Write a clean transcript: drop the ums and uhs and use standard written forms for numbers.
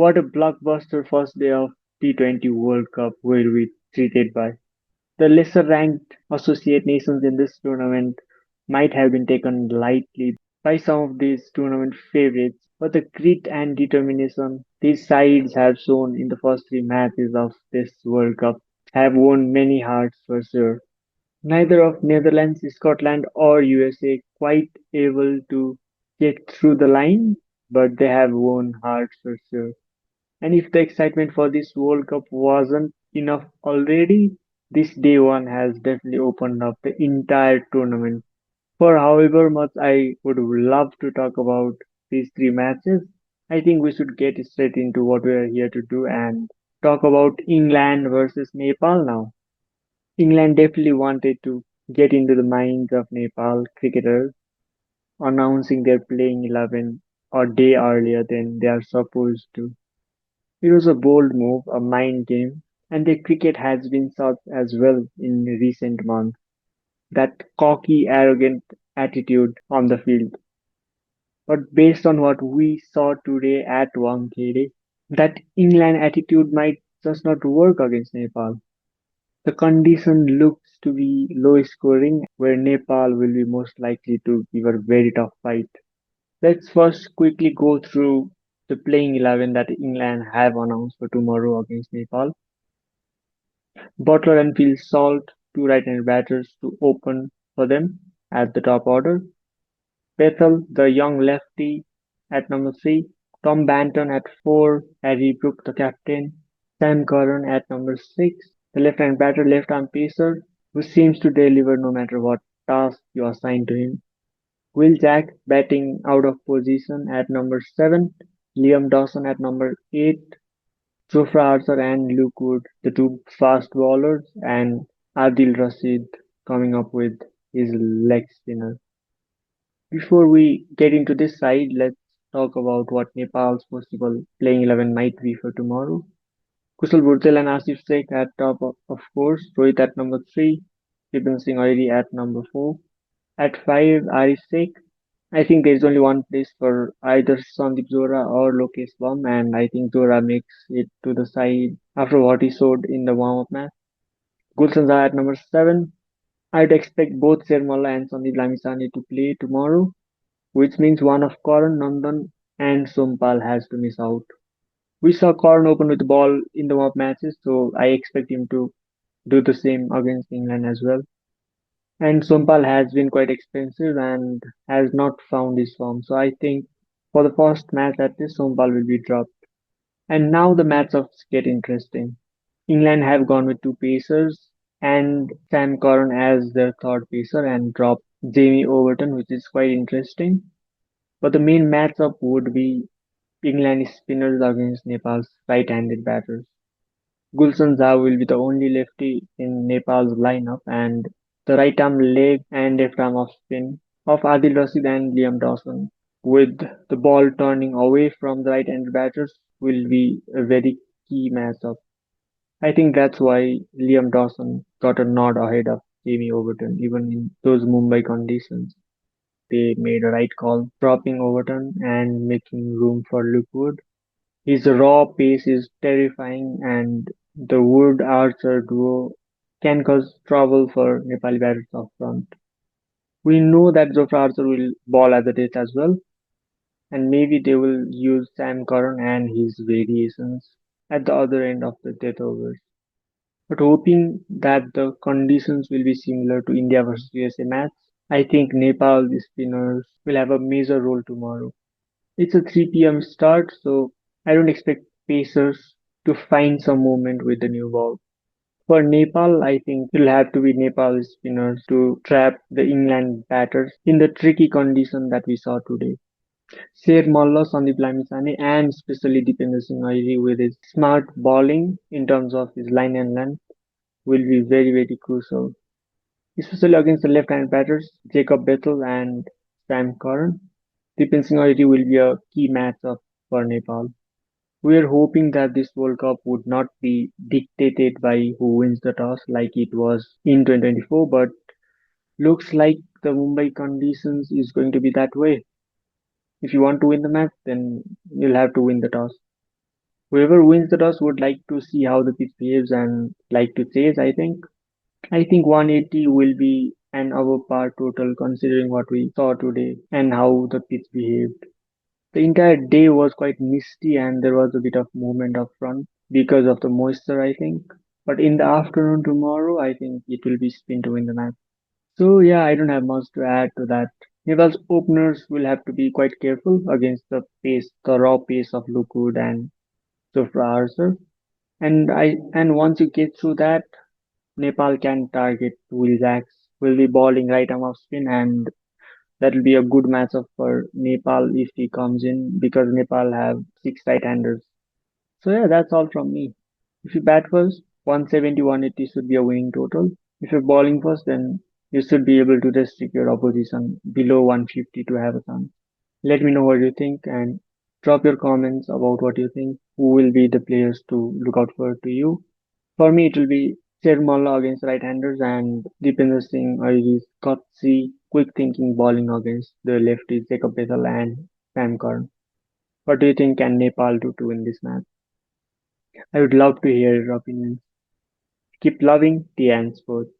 What a blockbuster first day of T20 World Cup will be treated by. The lesser ranked associate nations in this tournament might have been taken lightly by some of these tournament favorites, but the grit and determination these sides have shown in the first three matches of this World Cup have won many hearts for sure. Neither of Netherlands, Scotland or USA quite able to get through the line, but they have won hearts for sure. And if the excitement for this World Cup wasn't enough already, this day one has definitely opened up the entire tournament. For however much I would love to talk about these three matches, I think we should get straight into what we are here to do and talk about England versus Nepal now. England definitely wanted to get into the minds of Nepal cricketers, announcing their playing 11 a day earlier than they are supposed to. It was a bold move, a mind game, and their cricket has been such as well in recent months. That cocky, arrogant attitude on the field. But based on what we saw today at Wankhede, that England attitude might just not work against Nepal. The condition looks to be low scoring, where Nepal will be most likely to give a very tough fight. Let's first quickly go through the playing 11 that England have announced for tomorrow against Nepal. Butler and Phil Salt, two right-handed batters to open for them at the top order. Bethel, the young lefty, at number 3. Tom Banton at 4. Harry Brook, the captain. Sam Curran at number 6. The left-hand batter, left-arm pacer, who seems to deliver no matter what task you assign to him. Will Jack batting out of position at number 7. Liam Dawson at number 8. Jofra Archer and Luke Wood, the two fast bowlers, and Adil Rashid coming up with his leg spinner. Before we get into this side, let's talk about what Nepal's possible playing 11 might be for tomorrow. Kushal Bhurtel and Asif Sheikh at top of course, Rohit at number 3, Vipin Singh Oiri at number 4. At 5, Arif Sheikh. I think there is only one place for either Sandeep Zora or Lokesh Baum, and I think Zora makes it to the side after what he showed in the warm-up match. Gulshan Zah at number 7. I'd expect both Shermalla and Sandeep Lamisani to play tomorrow, which means one of Karan Nandan and Sompal has to miss out. We saw Karan open with the ball in the warm-up matches, so I expect him to do the same against England as well. And Sompal has been quite expensive and has not found his form. So I think for the first match at least Sompal will be dropped. And now the matchups get interesting. England have gone with two pacers and Sam Curran as their third pacer and dropped Jamie Overton, which is quite interesting. But the main matchup would be England spinners against Nepal's right-handed batters. Gulshan Jha will be the only lefty in Nepal's lineup, and the right arm leg and left arm off spin of Adil Rashid and Liam Dawson, with the ball turning away from the right-handed batters, will be a very key matchup. I think that's why Liam Dawson got a nod ahead of Jamie Overton, even in those Mumbai conditions. They made a right call, dropping Overton and making room for Luke Wood. His raw pace is terrifying, and the Wood Archer duo can cause trouble for Nepali batters up front. We know that Jofra Archer will bowl at the death as well, and maybe they will use Sam Curran and his variations at the other end of the death overs. But hoping that the conditions will be similar to India versus USA match, I think Nepal spinners will have a major role tomorrow. It's a 3 p.m. start, so I don't expect Pacers to find some movement with the new ball. For Nepal, I think it'll have to be Nepal spinners to trap the England batters in the tricky condition that we saw today. Sher Malla, Sandeep Lamisane, and especially Dipender Singh Airi with his smart bowling in terms of his line and length will be very, very crucial, especially against the left-hand batters Jacob Bethel and Sam Curran. Dipender Singh Airi will be a key matchup for Nepal. We are hoping that this World Cup would not be dictated by who wins the toss like it was in 2024, but looks like the Mumbai conditions is going to be that way. If you want to win the match, then you'll have to win the toss. Whoever wins the toss would like to see how the pitch behaves and like to chase, I think. I think 180 will be an over par total considering what we saw today and how the pitch behaved. The entire day was quite misty and there was a bit of movement up front because of the moisture, I think. But in the afternoon tomorrow, I think it will be spin to win the match. So yeah, I don't have much to add to that. Nepal's openers will have to be quite careful against the raw pace of Lukud and Sofra Archer. And once you get through that, Nepal can target Will Jacks. Will be bowling right arm off spin, and that will be a good matchup for Nepal if he comes in because Nepal have six right-handers. So yeah, that's all from me. If you bat first, 170, 180 should be a winning total. If you're bowling first, then you should be able to restrict your opposition below 150 to have a chance. Let me know what you think and drop your comments about what you think. Who will be the players to look out for to you? For me, it will be Shermalla against right-handers and Deepinder Singh is gutsy, quick-thinking bowling against the lefties Jacob Bethel and Sam Curran. What do you think can Nepal do to win this match? I would love to hear your opinions. Keep loving the and sports.